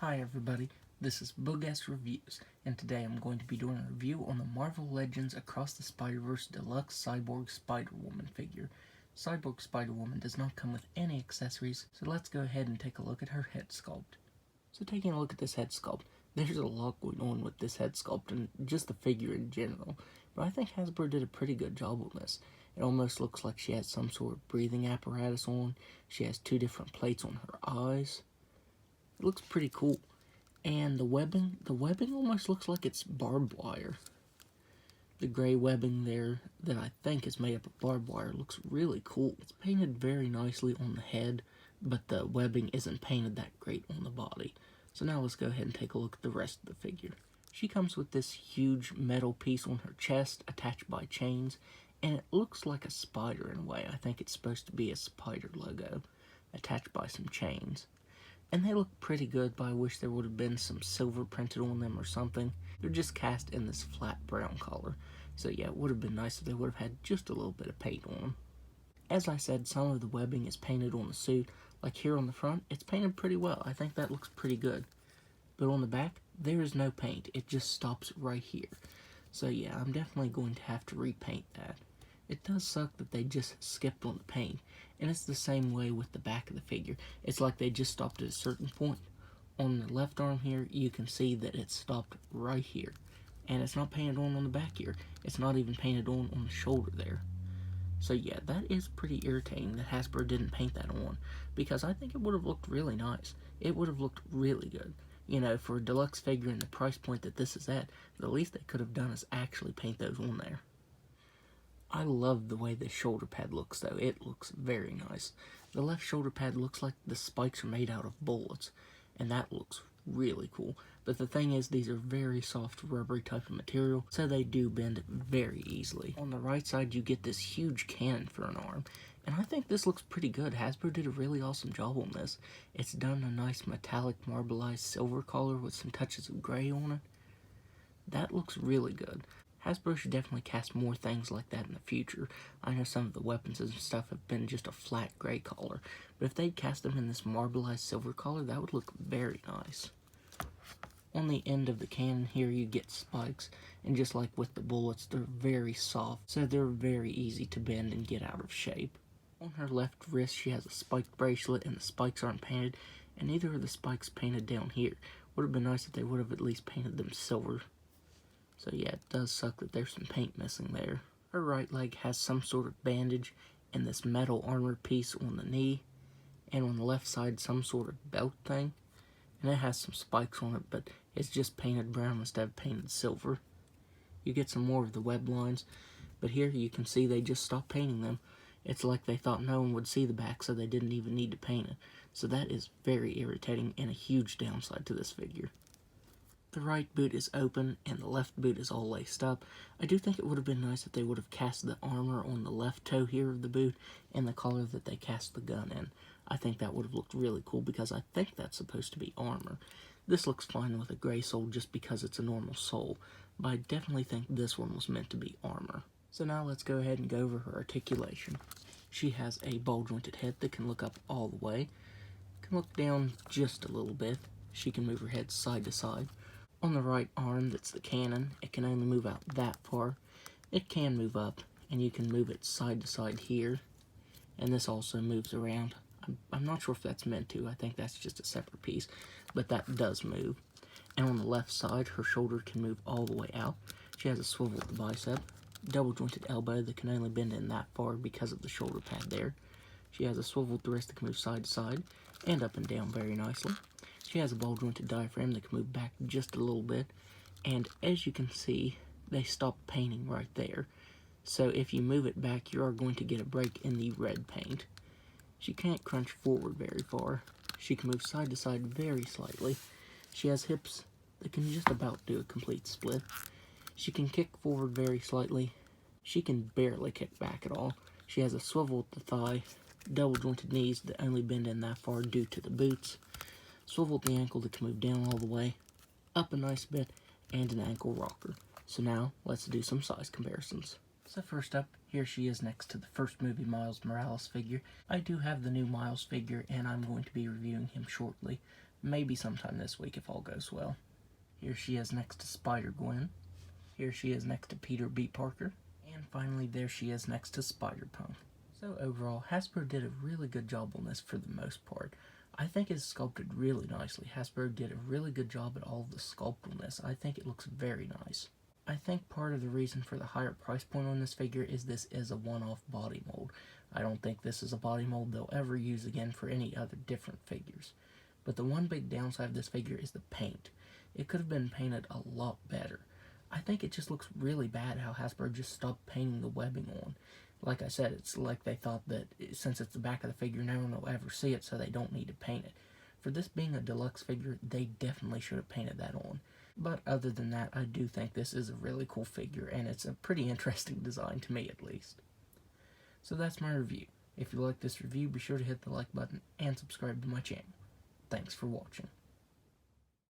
Hi everybody, this is Boogast Reviews, and today I'm going to be doing a review on the Marvel Legends Across the Spiderverse Deluxe Cyborg Spider-Woman figure. Cyborg Spider-Woman does not come with any accessories, so let's go ahead and take a look at her head sculpt. So taking a look at this head sculpt, there's a lot going on with this head sculpt and just the figure in general, but I think Hasbro did a pretty good job on this. It almost looks like she has some sort of breathing apparatus on. She has two different plates on her eyes. It looks pretty cool. And the webbing almost looks like it's barbed wire. The gray webbing there that I think is made up of barbed wire looks really cool. It's painted very nicely on the head, but the webbing isn't painted that great on the body. So now let's go ahead and take a look at the rest of the figure. She comes with this huge metal piece on her chest attached by chains, and it looks like a spider in a way. I think it's supposed to be a spider logo attached by some chains. And they look pretty good, but I wish there would have been some silver printed on them or something. They're just cast in this flat brown color. So yeah, it would have been nice if they would have had just a little bit of paint on them. As I said, some of the webbing is painted on the suit. Like here on the front, it's painted pretty well. I think that looks pretty good. But on the back, there is no paint. It just stops right here. So yeah, I'm definitely going to have to repaint that. It does suck that they just skipped on the paint, and it's the same way with the back of the figure. It's like they just stopped at a certain point. On the left arm here, you can see that it stopped right here, and it's not painted on the back here. It's not even painted on the shoulder there. So yeah, that is pretty irritating that Hasbro didn't paint that on, because I think it would have looked really nice. It would have looked really good. You know, for a deluxe figure and the price point that this is at, the least they could have done is actually paint those on there. I love the way the shoulder pad looks, though. It looks very nice. The left shoulder pad looks like the spikes are made out of bullets, and that looks really cool. But the thing is, these are very soft, rubbery type of material, so they do bend very easily. On the right side, you get this huge cannon for an arm, and I think this looks pretty good. Hasbro did a really awesome job on this. It's done a nice metallic marbleized silver color with some touches of gray on it. That looks really good. Hasbro should definitely cast more things like that in the future. I know some of the weapons and stuff have been just a flat gray color, but if they'd cast them in this marbleized silver color, that would look very nice. On the end of the cannon here, you get spikes, and just like with the bullets, they're very soft, so they're very easy to bend and get out of shape. On her left wrist, she has a spiked bracelet, and the spikes aren't painted, and neither are the spikes painted down here. Would have been nice if they would have at least painted them silver. So yeah, it does suck that there's some paint missing there. Her right leg has some sort of bandage and this metal armor piece on the knee, and on the left side some sort of belt thing, and it has some spikes on it, but it's just painted brown instead of painted silver. You get some more of the web lines, but here you can see they just stopped painting them. It's like they thought no one would see the back, so they didn't even need to paint it. So that is very irritating and a huge downside to this figure. The right boot is open and the left boot is all laced up. I do think it would have been nice if they would have cast the armor on the left toe here of the boot and the color that they cast the gun in. I think that would have looked really cool because I think that's supposed to be armor. This looks fine with a gray sole just because it's a normal sole, but I definitely think this one was meant to be armor. So now let's go ahead and go over her articulation. She has a ball-jointed head that can look up all the way, can look down just a little bit. She can move her head side to side. On the right arm, that's the cannon, it can only move out that far. It can move up, and you can move it side to side here. And this also moves around. I'm not sure if that's meant to. I think that's just a separate piece, but that does move. And on the left side, her shoulder can move all the way out. She has a swivel at the bicep, double jointed elbow that can only bend in that far because of the shoulder pad there. She has a swivel at the wrist that can move side to side and up and down very nicely. She has a ball-jointed diaphragm that can move back just a little bit, and as you can see, they stopped painting right there. So if you move it back, you are going to get a break in the red paint. She can't crunch forward very far. She can move side to side very slightly. She has hips that can just about do a complete split. She can kick forward very slightly. She can barely kick back at all. She has a swivel at the thigh, double-jointed knees that only bend in that far due to the boots. Swivel at the ankle that can move down all the way, up a nice bit, and an ankle rocker. So now, let's do some size comparisons. So first up, here she is next to the first movie Miles Morales figure. I do have the new Miles figure, and I'm going to be reviewing him shortly. maybe sometime this week if all goes well. Here she is next to Spider-Gwen. Here she is next to Peter B. Parker. And finally, there she is next to Spider-Punk. So overall, Hasbro did a really good job on this for the most part. I think it's sculpted really nicely. Hasbro did a really good job at all of the sculpt on this. I think it looks very nice. I think part of the reason for the higher price point on this figure is this is a one-off body mold. I don't think this is a body mold they'll ever use again for any other different figures. But the one big downside of this figure is the paint. It could have been painted a lot better. I think it just looks really bad how Hasbro just stopped painting the webbing on. Like I said, it's like they thought that since it's the back of the figure, no one will ever see it, so they don't need to paint it. For this being a deluxe figure, they definitely should have painted that on. But other than that, I do think this is a really cool figure, and it's a pretty interesting design to me at least. So that's my review. If you like this review, be sure to hit the like button and subscribe to my channel. Thanks for watching.